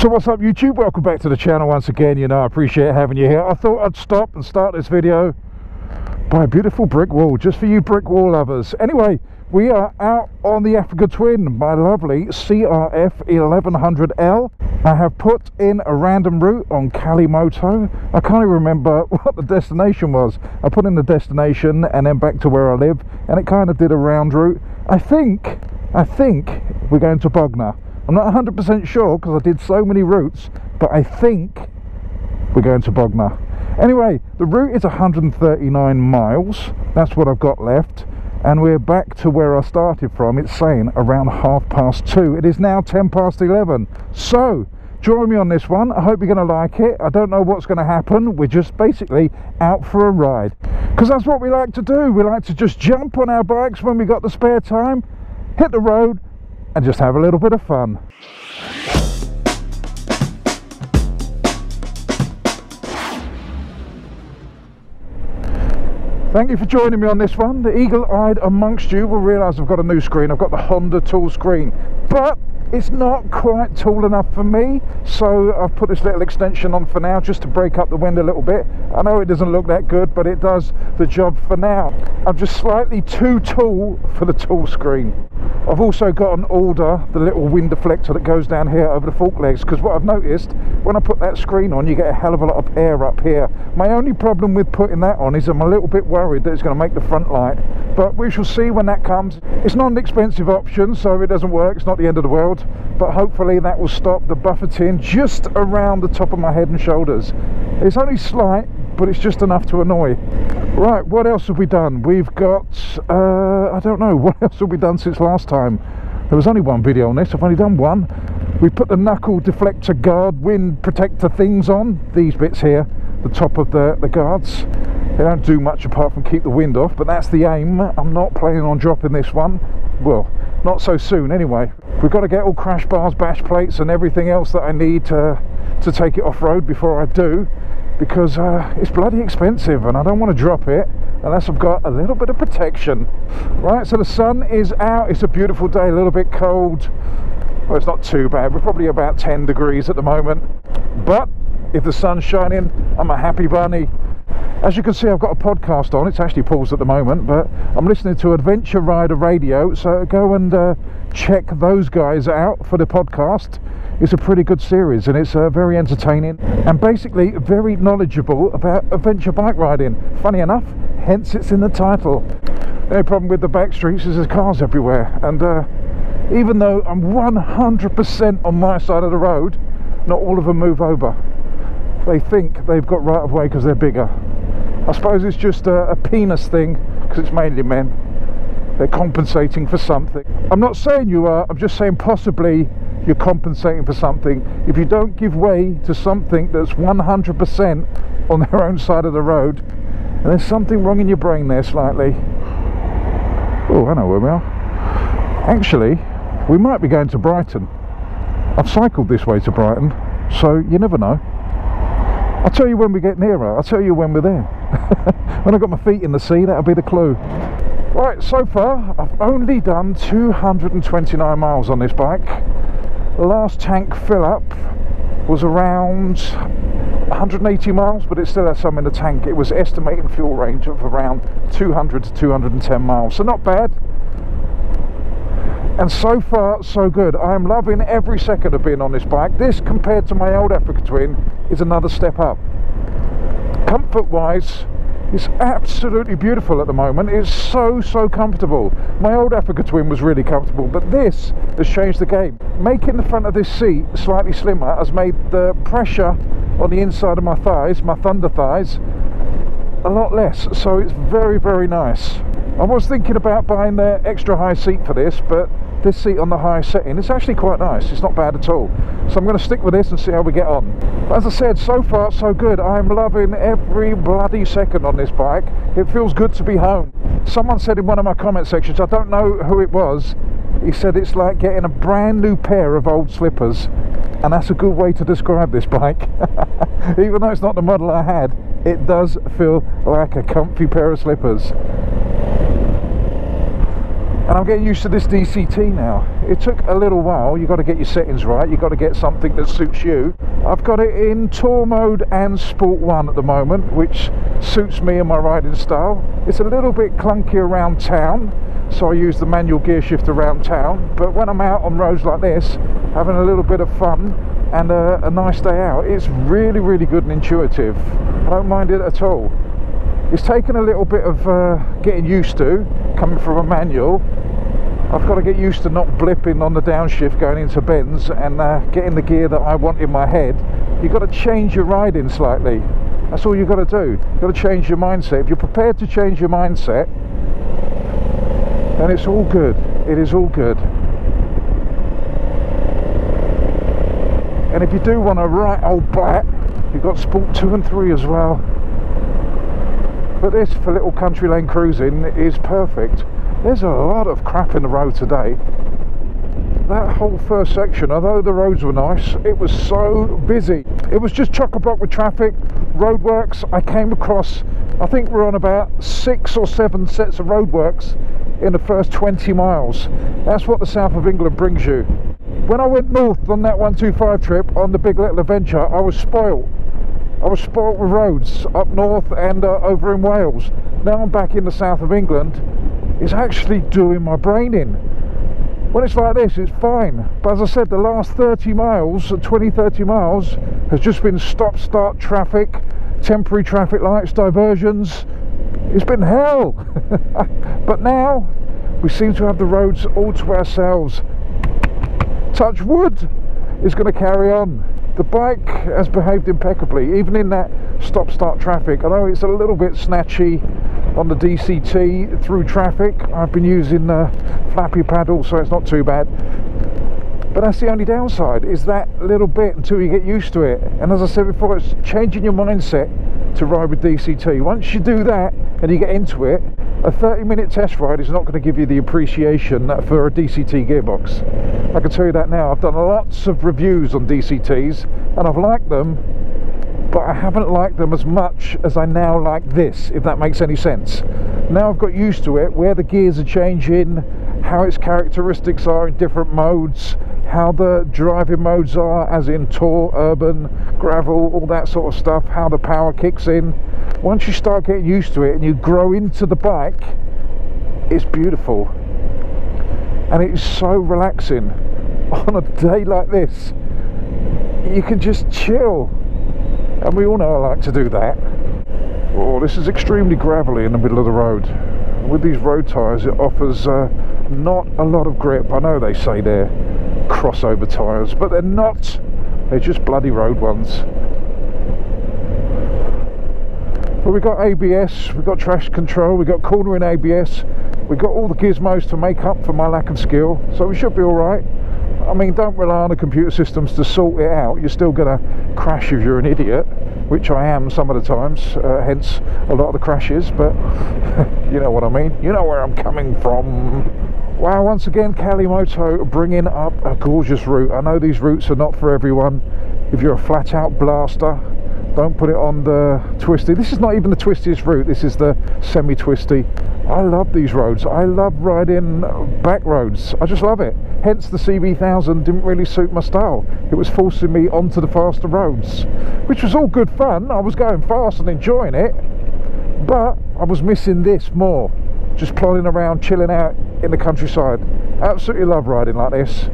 So what's up YouTube, welcome back to the channel once again. You know, I appreciate having you here. I thought I'd stop and start this video by a beautiful brick wall, just for you brick wall lovers. Anyway, we are out on the Africa Twin, my lovely CRF 1100L. I have put in a random route on Kalimoto. I can't even remember what the destination was. I put in the destination and then back to where I live, and it kind of did a round route. I think we're going to Bognor. I'm not 100% sure because I did so many routes, but I think we're going to Bognor. Anyway, the route is 139 miles. That's what I've got left. And we're back to where I started from. It's saying around 2:30. It is now 11:10. So, join me on this one. I hope you're going to like it. I don't know what's going to happen. We're just basically out for a ride. Because that's what we like to do. We like to just jump on our bikes when we got the spare time, hit the road, and just have a little bit of fun. Thank you for joining me on this one. The eagle-eyed amongst you will realise I've got a new screen. I've got the Honda tool screen, but it's not quite tall enough for me, so I've put this little extension on for now just to break up the wind a little bit. I know it doesn't look that good, but it does the job for now. I'm just slightly too tall for the tool screen. I've also got an order, the little wind deflector that goes down here over the fork legs, because what I've noticed, when I put that screen on, you get a hell of a lot of air up here. My only problem with putting that on is I'm a little bit worried that it's going to make the front light, but we shall see when that comes. It's not an expensive option, so if it doesn't work, it's not the end of the world, but hopefully that will stop the buffeting just around the top of my head and shoulders. It's only slight, but it's just enough to annoy. Right, what else have we done? We've got, I don't know, what else have we done since last time? There was only one video on this, I've only done one. We put the knuckle deflector guard wind protector things on, these bits here, the top of the guards. They don't do much apart from keep the wind off, but that's the aim. I'm not planning on dropping this one. Well, not so soon anyway. We've got to get all crash bars, bash plates and everything else that I need to take it off-road before I do, because it's bloody expensive and I don't want to drop it unless I've got a little bit of protection. Right, so the sun is out. It's a beautiful day, a little bit cold. Well, it's not too bad. We're probably about 10 degrees at the moment, but if the sun's shining, I'm a happy bunny. As you can see, I've got a podcast on. It's actually paused at the moment, but I'm listening to Adventure Rider Radio, so go and check those guys out for the podcast. It's a pretty good series and it's very entertaining and basically very knowledgeable about adventure bike riding. Funny enough, hence it's in the title. The only problem with the back streets is there's cars everywhere, and even though I'm 100% on my side of the road, not all of them move over. They think they've got right of way because they're bigger. I suppose it's just a penis thing, because it's mainly men. They're compensating for something. I'm not saying you are, I'm just saying possibly you're compensating for something. If you don't give way to something that's 100% on their own side of the road, and there's something wrong in your brain there slightly. Oh, I know where we are. Actually, we might be going to Brighton. I've cycled this way to Brighton, so you never know. I'll tell you when we get nearer. I'll tell you when we're there. When I've got my feet in the sea, that'll be the clue. Right, so far I've only done 229 miles on this bike. The last tank fill up was around 180 miles, but it still has some in the tank. It was estimating fuel range of around 200 to 210 miles, so not bad. And so far so good. I am loving every second of being on this bike. This, compared to my old Africa Twin, is another step up. Comfort wise, it's absolutely beautiful at the moment. It's so comfortable. My old Africa Twin was really comfortable, but this has changed the game. Making the front of this seat slightly slimmer has made the pressure on the inside of my thighs, my thunder thighs, a lot less, so it's very nice. I was thinking about buying the extra high seat for this, but this seat on the high setting, it's actually quite nice. It's not bad at all. So I'm going to stick with this and see how we get on. But as I said, so far so good. I'm loving every bloody second on this bike. It feels good to be home. Someone said in one of my comment sections, I don't know who it was, he said it's like getting a brand new pair of old slippers, and that's a good way to describe this bike. Even though it's not the model I had, it does feel like a comfy pair of slippers. And I'm getting used to this DCT now. It took a little while. You've got to get your settings right. You've got to get something that suits you. I've got it in Tour mode and Sport 1 at the moment, which suits me and my riding style. It's a little bit clunky around town, so I use the manual gear shift around town. But when I'm out on roads like this, having a little bit of fun and a nice day out, it's really, really good and intuitive. I don't mind it at all. It's taken a little bit of getting used to, coming from a manual. I've got to get used to not blipping on the downshift going into bends and getting the gear that I want in my head. You've got to change your riding slightly. That's all you've got to do. You've got to change your mindset. If you're prepared to change your mindset, then it's all good. It is all good. And if you do want a right old blat, you've got Sport 2 and 3 as well. But this, for little country lane cruising, is perfect. There's a lot of crap in the road today. That whole first section, although the roads were nice, it was so busy. It was just chock-a-block with traffic, roadworks. I came across, I think we're on about 6 or 7 sets of roadworks in the first 20 miles. That's what the south of England brings you. When I went north on that 125 trip on the Big Little Adventure, I was spoilt. I was spoilt with roads up north and over in Wales. Now I'm back in the south of England. It's actually doing my brain in. When it's like this, it's fine. But as I said, the last 30 miles, 20-30 miles, has just been stop-start traffic, temporary traffic lights, diversions. It's been hell. But now, we seem to have the roads all to ourselves. Touch wood, is going to carry on. The bike has behaved impeccably, even in that stop-start traffic. Although it's a little bit snatchy on the DCT through traffic, I've been using flappy paddle, so it's not too bad. But that's the only downside, is that little bit until you get used to it. And as I said before, it's changing your mindset to ride with DCT. Once you do that and you get into it, a 30-minute test ride is not going to give you the appreciation for a DCT gearbox. I can tell you that now. I've done lots of reviews on DCTs and I've liked them, but I haven't liked them as much as I now like this, if that makes any sense. Now I've got used to it, where the gears are changing, how its characteristics are in different modes, how the driving modes are, as in tour, urban, gravel, all that sort of stuff, how the power kicks in. Once you start getting used to it and you grow into the bike, it's beautiful. And it's so relaxing. On a day like this, you can just chill. And we all know I like to do that. Oh, this is extremely gravelly in the middle of the road. With these road tyres, it offers not a lot of grip. I know they say they're crossover tyres, but they're not. They're just bloody road ones. But we've got ABS, we've got traction control, we've got cornering ABS, we've got all the gizmos to make up for my lack of skill, so we should be alright. I mean, don't rely on the computer systems to sort it out. You're still going to crash if you're an idiot, which I am some of the times, hence a lot of the crashes, but you know what I mean. You know where I'm coming from. Wow, once again, Kalimoto bringing up a gorgeous route. I know these routes are not for everyone. If you're a flat-out blaster, don't put it on the twisty. This is not even the twistiest route, this is the semi-twisty. I love these roads. I love riding back roads. I just love it. Hence the CB1000 didn't really suit my style. It was forcing me onto the faster roads, which was all good fun. I was going fast and enjoying it, but I was missing this more. Just plodding around, chilling out in the countryside. Absolutely love riding like this.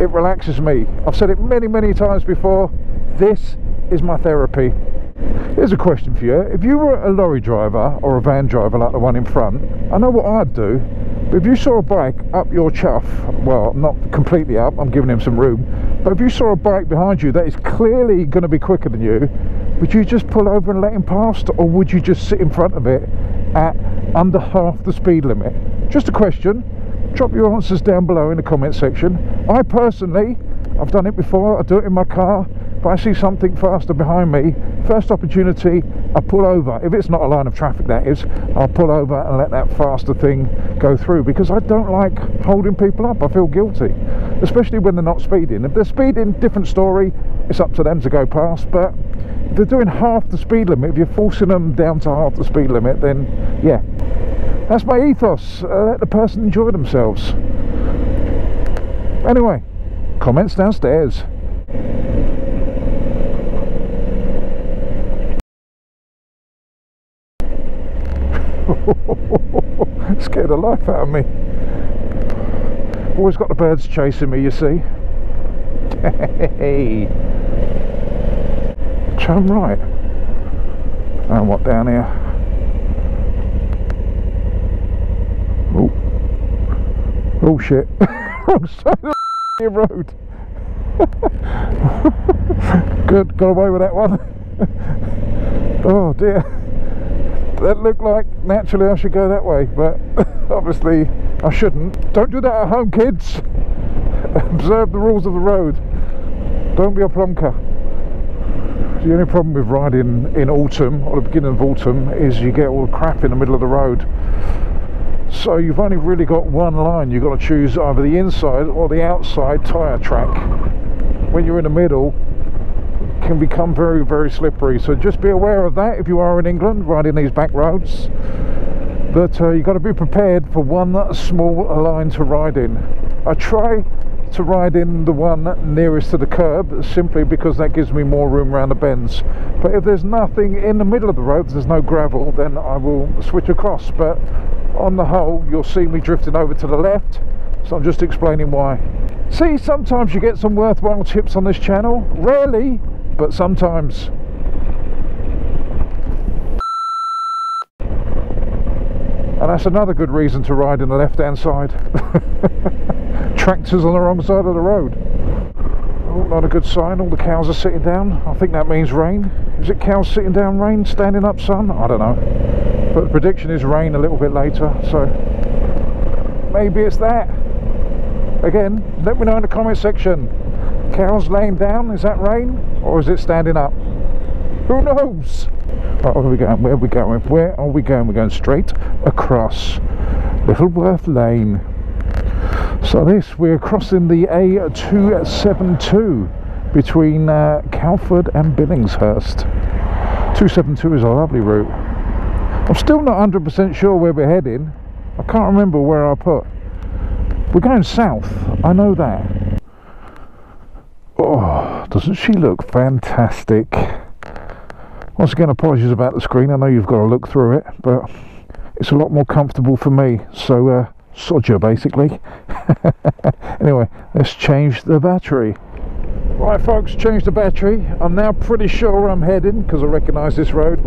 It relaxes me. I've said it many times before. This is my therapy. Here's a question for you. If you were a lorry driver or a van driver like the one in front, I know what I'd do, but if you saw a bike up your chuff, well, not completely up, I'm giving him some room, but if you saw a bike behind you that is clearly going to be quicker than you, would you just pull over and let him past, or would you just sit in front of it at under half the speed limit? Just a question. Drop your answers down below in the comment section. I personally, I've done it before, I do it in my car. If I see something faster behind me, first opportunity, I pull over. If it's not a line of traffic, that is, I'll pull over and let that faster thing go through, because I don't like holding people up. I feel guilty, especially when they're not speeding. If they're speeding, different story, it's up to them to go past, but if they're doing half the speed limit, if you're forcing them down to half the speed limit, then yeah. That's my ethos. Let the person enjoy themselves. Anyway, comments downstairs. Scared the life out of me. Always got the birds chasing me, you see. Hey, turn right. And what down here? Oh, oh shit! Wrong side of the road. Good, got away with that one. Oh dear. That looked like naturally I should go that way, but obviously I shouldn't. Don't do that at home, kids. Observe the rules of the road. Don't be a plonker. The only problem with riding in autumn, or the beginning of autumn, is you get all the crap in the middle of the road. So you've only really got one line. You've got to choose either the inside or the outside tyre track. When you're in the middle, it can become very, very slippery. So just be aware of that if you are in England riding these back roads. But you've got to be prepared for one small line to ride in. I try to ride in the one nearest to the curb simply because that gives me more room around the bends. But if there's nothing in the middle of the road, there's no gravel, then I will switch across. But on the whole, you'll see me drifting over to the left, so I'm just explaining why. See, sometimes you get some worthwhile tips on this channel. Rarely, but sometimes. And that's another good reason to ride in the left hand side. Tractors on the wrong side of the road. Oh, not a good sign. All the cows are sitting down. I think that means rain. Is it cows sitting down, rain, standing up, sun? I don't know. But the prediction is rain a little bit later, so maybe it's that. Again, let me know in the comment section. Cows laying down, is that rain? Or is it standing up? Who knows? Right, where are we going? Where are we going? Where are we going? We're going straight across Littleworth Lane. So we're crossing the A272 between Calford and Billingshurst. 272 is a lovely route. I'm still not 100% sure where we're heading. I can't remember where I put. We're going south, I know that. Oh, doesn't she look fantastic? Once again, apologies about the screen. I know you've got to look through it, but it's a lot more comfortable for me. So, sod you, basically. Anyway, let's change the battery. Right, folks, change the battery. I'm now pretty sure where I'm heading because I recognise this road.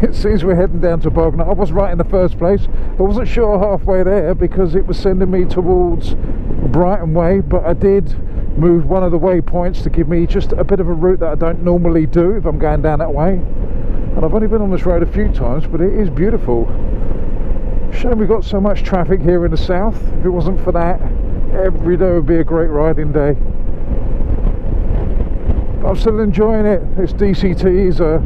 It seems we're heading down to Bognor. I was right in the first place. I wasn't sure halfway there because it was sending me towards Brighton Way, but I did move one of the waypoints to give me just a bit of a route that I don't normally do if I'm going down that way. And I've only been on this road a few times, but it is beautiful. Shame we've got so much traffic here in the south. If it wasn't for that, every day would be a great riding day. But I'm still enjoying it. This DCT is a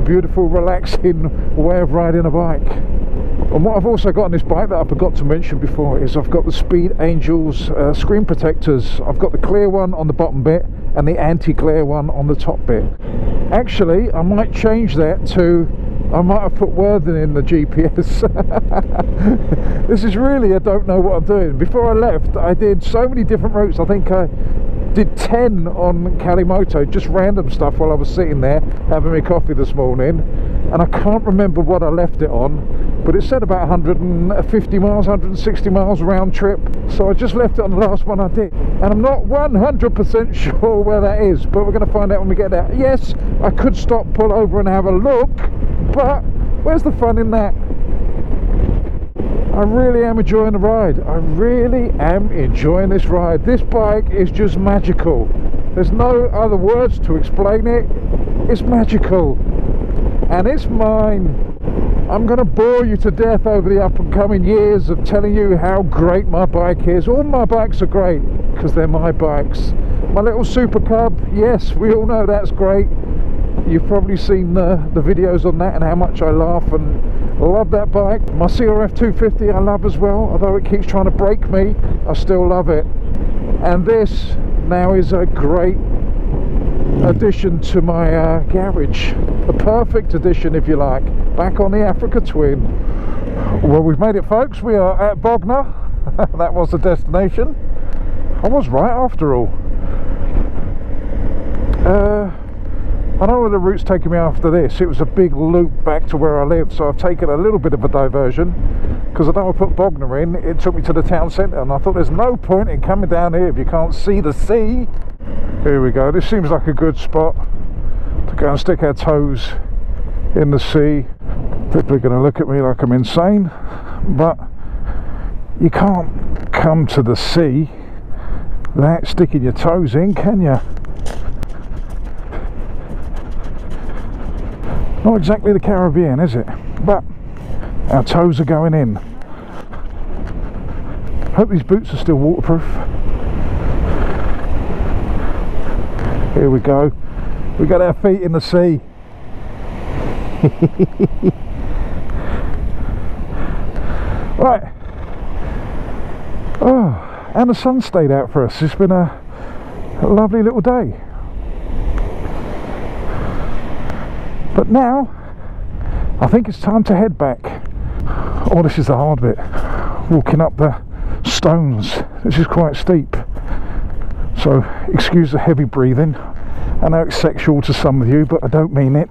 beautiful, relaxing way of riding a bike. And what I've also got on this bike that I forgot to mention before is I've got the Speed Angels screen protectors. I've got the clear one on the bottom bit and the anti-glare one on the top bit. Actually, I might change that to, I might have put Worthing in the GPS. This is really, I don't know what I'm doing. Before I left, I did so many different routes. I think I did 10 on Kalimoto, just random stuff while I was sitting there having my coffee this morning, and I can't remember what I left it on, but it said about 150 miles, 160 miles round trip, so I just left it on the last one I did, and I'm not 100% sure where that is, but we're going to find out when we get there. Yes, I could stop, pull over and have a look, but where's the fun in that? I really am enjoying the ride. I really am enjoying this ride. This bike is just magical. There's no other words to explain it. It's magical. And it's mine. I'm going to bore you to death over the up and coming years of telling you how great my bike is. All my bikes are great because they're my bikes. My little Super Cub, yes, we all know that's great. You've probably seen the videos on that and how much I laugh and love that bike. My CRF 250 I love as well, although it keeps trying to break me, I still love it. And this now is a great addition to my garage, a perfect addition if you like, back on the AFRICATWIN. Well, we've made it, folks. We are at Bognor. That was the destination. I was right after all. I know where the route's taking me after this. It was a big loop back to where I live, so I've taken a little bit of a diversion, because I know I put Bognor in, it took me to the town centre, and I thought there's no point in coming down here if you can't see the sea. Here we go. This seems like a good spot to go and stick our toes in the sea. People are going to look at me like I'm insane, but you can't come to the sea without sticking your toes in, can you? Not exactly the Caribbean, is it? But our toes are going in. Hope these boots are still waterproof. Here we go. We got our feet in the sea. Right. Oh, and the sun stayed out for us. It's been a lovely little day. But now, I think it's time to head back. Oh, this is the hard bit. Walking up the stones. This is quite steep. So, excuse the heavy breathing. I know it's sexual to some of you, but I don't mean it.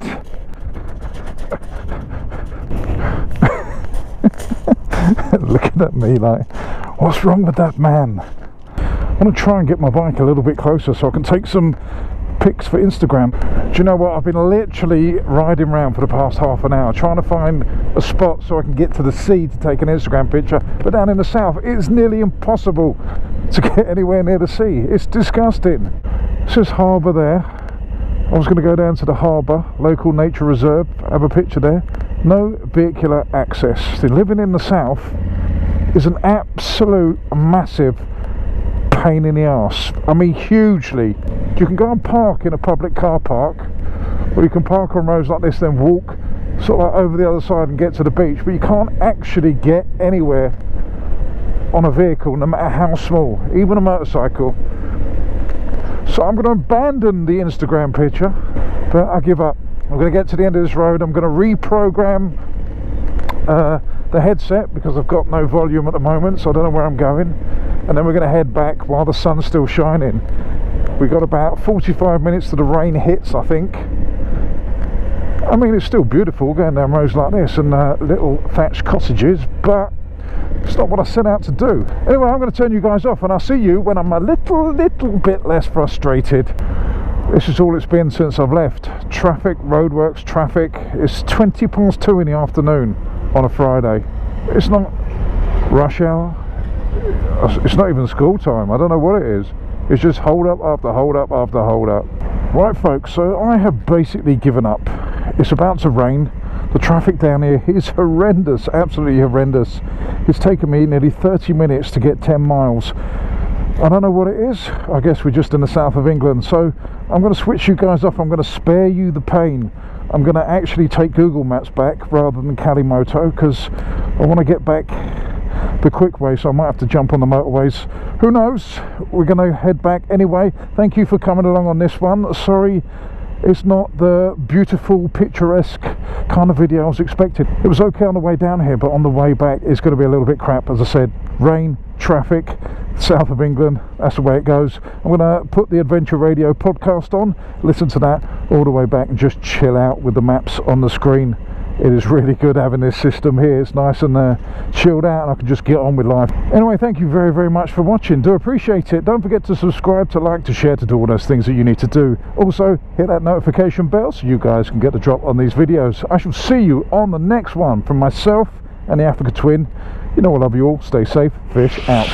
Looking at me like, what's wrong with that man? I want to try and get my bike a little bit closer so I can take some pics for Instagram. Do you know what? I've been literally riding around for the past half an hour trying to find a spot so I can get to the sea to take an Instagram picture, but down in the south it's nearly impossible to get anywhere near the sea. It's disgusting. This is harbour there. I was going to go down to the harbour, local nature reserve, have a picture there. No vehicular access. See, living in the south is an absolute massive pain in the arse. I mean, hugely. You can go and park in a public car park, or you can park on roads like this, then walk sort of like over the other side and get to the beach, but you can't actually get anywhere on a vehicle, no matter how small, even a motorcycle. So I'm going to abandon the Instagram picture, but I give up. I'm going to get to the end of this road. I'm going to reprogram the headset because I've got no volume at the moment, so I don't know where I'm going, and then we're going to head back while the sun's still shining. We've got about 45 minutes till the rain hits, I think. I mean, it's still beautiful going down roads like this and little thatched cottages, but it's not what I set out to do. Anyway, I'm going to turn you guys off, and I'll see you when I'm a little bit less frustrated. This is all it's been since I've left. Traffic, roadworks, traffic. It's 20 past 2 in the afternoon on a Friday. It's not rush hour. It's not even school time. I don't know what it is. It's just hold up after hold up after hold up. Right, folks, so I have basically given up. It's about to rain. The traffic down here is horrendous, absolutely horrendous. It's taken me nearly 30 minutes to get 10 miles. I don't know what it is. I guess we're just in the south of England. So I'm going to switch you guys off. I'm going to spare you the pain. I'm going to actually take Google Maps back rather than Kalimoto, because I want to get back the quick way, so I might have to jump on the motorways. Who knows? We're going to head back anyway. Thank you for coming along on this one. Sorry it's not the beautiful, picturesque kind of video I was expecting. It was okay on the way down here, but on the way back it's going to be a little bit crap. As I said, rain, traffic, south of England, that's the way it goes. I'm going to put the Adventure Radio podcast on, listen to that all the way back, and just chill out with the maps on the screen. It is really good having this system here. It's nice and chilled out, and I can just get on with life. Anyway, thank you very much for watching. Do appreciate it. Don't forget to subscribe, to like, to share, to do all those things that you need to do. Also, hit that notification bell so you guys can get the drop on these videos. I shall see you on the next one. From myself and the Africa Twin, you know I love you all. Stay safe. Fish out.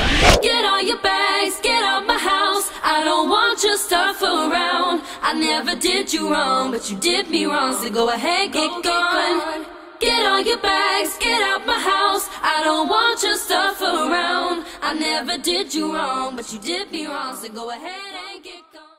Get all your bags, get out my house. I don't want your stuff around. I never did you wrong, but you did me wrong, so go ahead, get gone. Get all your bags, get out my house. I don't want your stuff around. I never did you wrong, but you did me wrong, so go ahead and get gone.